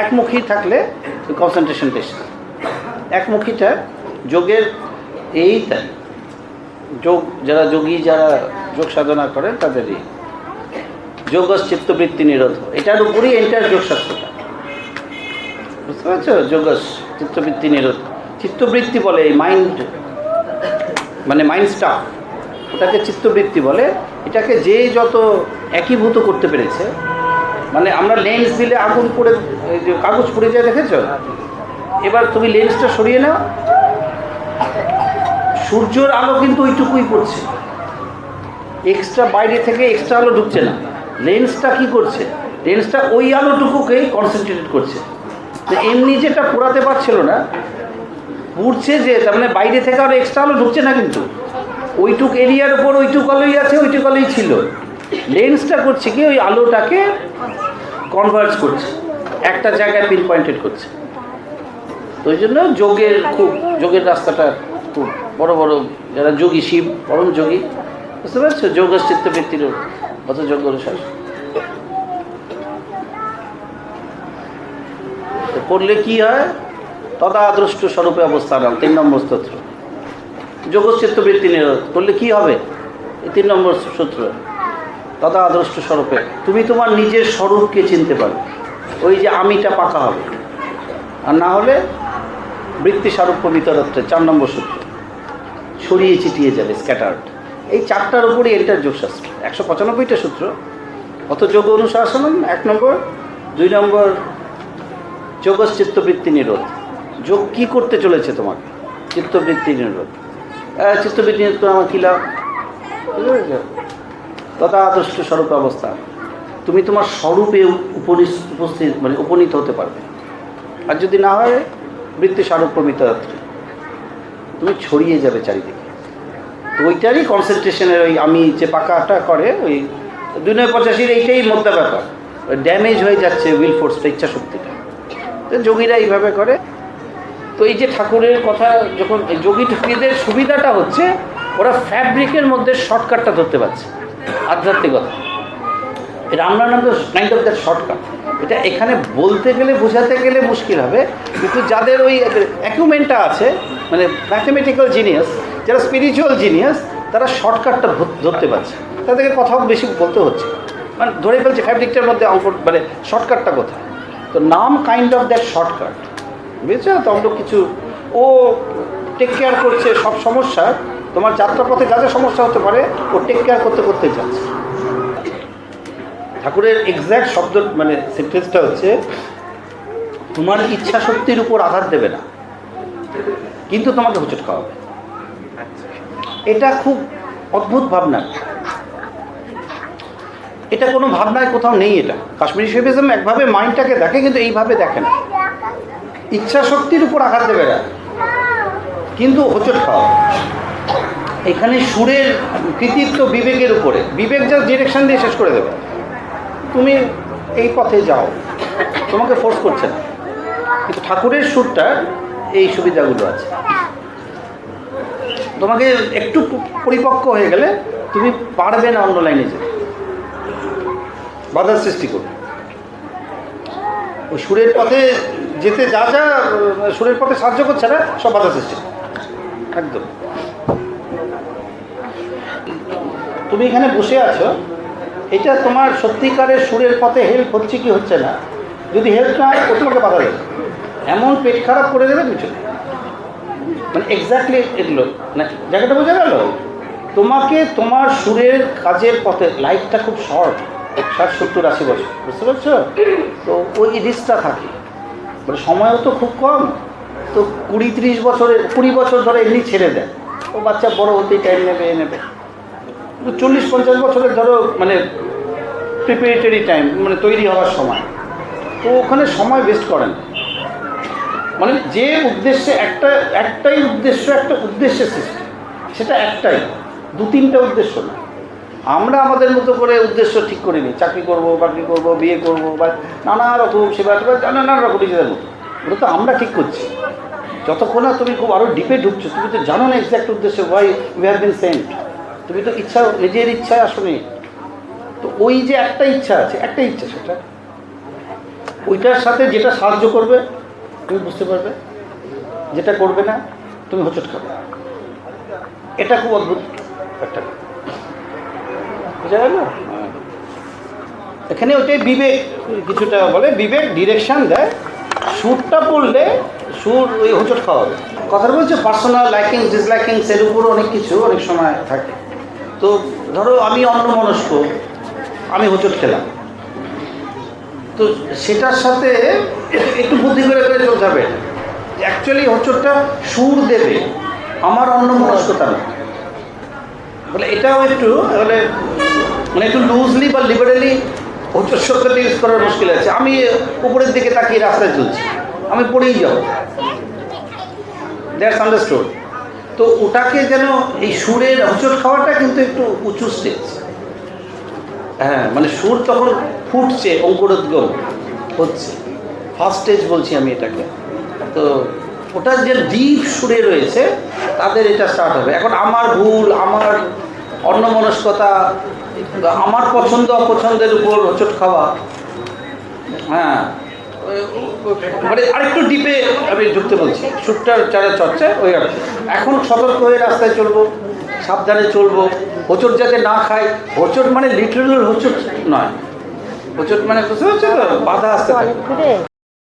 একমুখী থাকলে কনসেন্ট্রেশন বেশি। একমুখীটা যোগের এই তাই যোগ যারা যোগী যারা যোগ সাধনা করেন তাদেরই যোগস চিত্তবৃত্তি নিরোধ, এটার উপরেই এন্টার যোগশাস্ত্রটা, বুঝতে পারছো? যোগস চিত্তবৃত্তি নিরোধ, চিত্তবৃত্তি বলে এই মাইন্ড, মানে মাইন্ড স্টাফ, ওটাকে চিত্তবৃত্তি বলে। এটাকে যে যত একীভূত করতে পেরেছে, মানে আমরা লেন্স দিলে আগুন পড়ে যে কাগজ পড়ে যায় দেখেছো, এবার তুমি লেন্সটা সরিয়ে নাও, সূর্যের আলো কিন্তু ওইটুকুই পড়ছে, এক্সট্রা বাইরে থেকে এক্সট্রা আলো ঢুকছে না। লেন্সটা কি করছে? লেন্সটা ওই আলোটুকুকেই কনসেন্ট্রেট করছে। তো এমনি যেটা পোড়াতে পারছিল না, পুড়ছে যে, তার মানে বাইরে থেকে আরও এক্সট্রা আলো ঢুকছে না, কিন্তু ওইটুক এরিয়ার উপর ওইটুক আলোই আছে, ওইটুক আলোই ছিল। লেন্সটা করছে কি, ওই আলোটাকে কনভার্জ করছে, একটা জায়গায় পিন পয়েন্টেড করছে। তো ওই জন্য যোগের রাস্তাটা খুব বড় বড় যারা যোগী, শিব পরম যোগী, বুঝতে পারছো? যোগস চিত্তবৃত্তির অত যোগ্য অনুসার করলে কি হয়? তদা দ্রষ্ট স্বরূপে অবস্থান, 3 নম্বর স্তোত্র। যোগস চিত্তবৃত্তি নিরোধ করলে কি হবে? এই 3 নম্বর সূত্র, তদা দ্রষ্ট স্বরূপে তুমি তোমার নিজের স্বরূপকে চিনতে পারবে। ওই যে আমিটা পাকা হবে, আর না হলে বৃত্তি স্বরূপ বিতরত্রে 4 নম্বর সূত্র, ছড়িয়ে চিটিয়ে যাবে, স্ক্যাটার্ড। এই 4টার উপরই এন্টার যোগশাস্ত্র, 195টা সূত্র। অত যোগ অনুশাসন 1 নম্বর, 2 নম্বর যোগস চিত্তবৃত্তি নিরোধ। যোগ কী করতে চলেছে তোমাকে? চিত্তবৃত্তি নিরোধ। চিত্তবৃত্তি নিরোধ করে আমার কী লাভ? বুঝতে পেরেছ? তথা আদর্শ স্বরূপ অবস্থা, তুমি তোমার স্বরূপে উপস্থিত, মানে উপনীত হতে পারবে। আর যদি না হয় বৃত্তি স্বরূপ প্রমিতরাত্রি, তুমি ছড়িয়ে যাবে চারিদিকে। তো ওইটারই কনসেন্ট্রেশনের, ওই আমি যে পাকাটা করে ওই 285 এইটাই মোদ্দা ব্যাপার, ড্যামেজ হয়ে যাচ্ছে উইল ফোর্সটা, ইচ্ছা শক্তিটা। তো যোগীরা এইভাবে করে। তো এই যে ঠাকুরের কথা যখন যোগী ঠাকুরদের সুবিধাটা হচ্ছে, ওরা ফ্যাব্রিকের মধ্যে শর্টকাটটা ধরতে পারছে আধ্যাত্মিকতা। এটা আমরা নাম তো কাইন্ড অফ দ্যাট শর্টকাট। এটা এখানে বলতে গেলে বোঝাতে গেলে মুশকিল হবে, কিন্তু যাদের ওই অ্যাকুমেন্টটা আছে, মানে ম্যাথমেটিক্যাল জিনিয়াস, যারা স্পিরিচুয়াল জিনিয়াস, তারা শর্টকাটটা ধরতে পারছে। তাদেরকে কথাও বেশি বলতে হচ্ছে, মানে ধরে ফেলছে ফ্যাব্রিকটার মধ্যে অঙ্ক, মানে শর্টকাটটা কোথায়। তো নাম কাইন্ড অফ দ্যাট শর্টকাট, বুঝেছো? তো আমরা কিছু ও টেক কেয়ার করছে সব সমস্যা, তোমার যাত্রাপথে যা যা সমস্যা হতে পারে ও টেক কেয়ার করতে করতে যাচ্ছে। ঠাকুরের এক্স্যাক্ট শব্দ, মানে সেন্টেন্সটা হচ্ছে, তোমার ইচ্ছা শক্তির উপর আঘাত দেবে না, কিন্তু তোমাকে হোঁচট খাওয়াবে। এটা খুব অদ্ভুত ভাবনা, এটা কোনো ভাবনায় কোথাও নেই। এটা কাশ্মীরি শিবিজম একভাবে মাইন্ডটাকে দেখে, কিন্তু এইভাবে দেখে না। ইচ্ছা শক্তির উপর আঘাত দেবে না, কিন্তু হোঁচট খাওয়াবে। এখানে সুরের কৃতিত্ব বিবেকের উপরে, বিবেক যা ডিরেকশন দিয়ে শেষ করে দেবে। তুমি এই পথে যাও, তোমাকে ফোর্স করছে না, কিন্তু ঠাকুরের সুরটার এই সুবিধাগুলো আছে। তোমাকে একটু পরিপক্ক হয়ে গেলে তুমি পারবে না অন্য লাইনে যেতে, বাধার সৃষ্টি করবে। ওই সুরের পথে যেতে যা যা সুরের পথে সাহায্য করছে না, সব বাধা সৃষ্টি একদম। তুমি এখানে বসে আছো, এটা তোমার সত্যিকারের সুরের পথে হেল্প হচ্ছে কি হচ্ছে না। যদি হেল্প না হয়, ও তোমাকে বাধা দেবে, এমন পেট খারাপ করে দেবে পিছনে। মানে এক্স্যাক্টলি এগুলো, না জায়গাটা বোঝা গেল? তোমাকে তোমার সুরের কাজের পথে, লাইফটা খুব শর্ট, 60-70-80 বছর, বুঝতে পারছো? তো ওই রিস্কটা থাকে, মানে সময়ও তো খুব কম। তো 20-30 বছরে, 20 বছর ধরে এমনি ছেড়ে দেয়, ও বাচ্চা বড় হতেই টাইম নেবে, 40-50 বছরের ধরো, মানে প্রিপারেটরি টাইম, মানে তৈরি হওয়ার সময়। তো ওখানে সময় ওয়েস্ট করেন, মানে যে উদ্দেশ্যে একটাই উদ্দেশ্য, একটা উদ্দেশ্যের সৃষ্টি, সেটা একটাই, 2-3টা উদ্দেশ্য না। আমরা আমাদের মতো করে উদ্দেশ্য ঠিক করে নিই, চাকরি করবো, বাকরি করবো, বিয়ে করবো, বা নানা রকম সেবা, নানা রকম নিজেদের মতো। ওটা তো আমরা ঠিক করছি। যতক্ষণ না তুমি খুব আরও ডিপে ঢুকছো, তুমি তো জানো না এক্স্যাক্ট উদ্দেশ্য, why we have been sent. তুমি তো ইচ্ছা, নিজের ইচ্ছায় আসনি। তো ওই যে একটা ইচ্ছা আছে, একটা ইচ্ছা, সেটা ওইটার সাথে যেটা সাহায্য করবে তুমি বুঝতে পারবে, যেটা করবে না তুমি হোঁচট খাবে। এটা খুব অদ্ভুত একটা, বুঝা গেল? এখানে ওইটাই বিবেক কিছুটা বলে, বিবেক ডিরেকশন দেয়। সুরটা পড়লে সুর ওই হোঁচট খাওয়াবে। কথা বলছে পার্সোনাল লাইকিং ডিসলাইকিংস এর উপর অনেক কিছু অনেক সময় থাকে। তো ধরো আমি অন্যমনস্ক, আমি হোঁচট খেলাম, তো সেটার সাথে একটু বুদ্ধি করে করে চলতে হবে। অ্যাকচুয়ালি হোঁচটটা সুর দেবে, আমার অন্যমনস্কতা না। বলে এটাও একটু মানে একটু লুজলি বা লিবারেলি হোঁচট শব্দটা ইউজ করার মুশকিল আছে। আমি উপরের দিকে তাকিয়ে রাস্তায় চলছি, আমি পড়েই যাব, দ্যাটস আন্ডারস্টুড। তো ওটাকে যেন এই সুরের হোঁচট খাওয়াটা কিন্তু একটু উঁচু স্টেজ। হ্যাঁ, মানে সুর তখন ফুটছে, অঙ্কুরোদ্গম হচ্ছে, ফার্স্ট স্টেজ বলছি আমি এটাকে। তো ওটা যে ডিপ সুরে রয়েছে তাদের এটা স্টার্ট হবে। এখন আমার ভুল, আমার অন্যমনস্কতা, আমার পছন্দ অপছন্দের উপর হোঁচট খাওয়া, হ্যাঁ, মানে আরেকটু ডিপে আমি ঢুকতে বলছি, সুরটার চারে চর্চায় ওই আর। এখন সতর্ক হয়ে রাস্তায় চলবো, সাবধানে চলবো, হোঁচট যাতে না খাই। হোঁচট মানে লিটারাল হোঁচট নয়, হোঁচট মানে বুঝতে পারছো তো, বাধা আসতে পারে।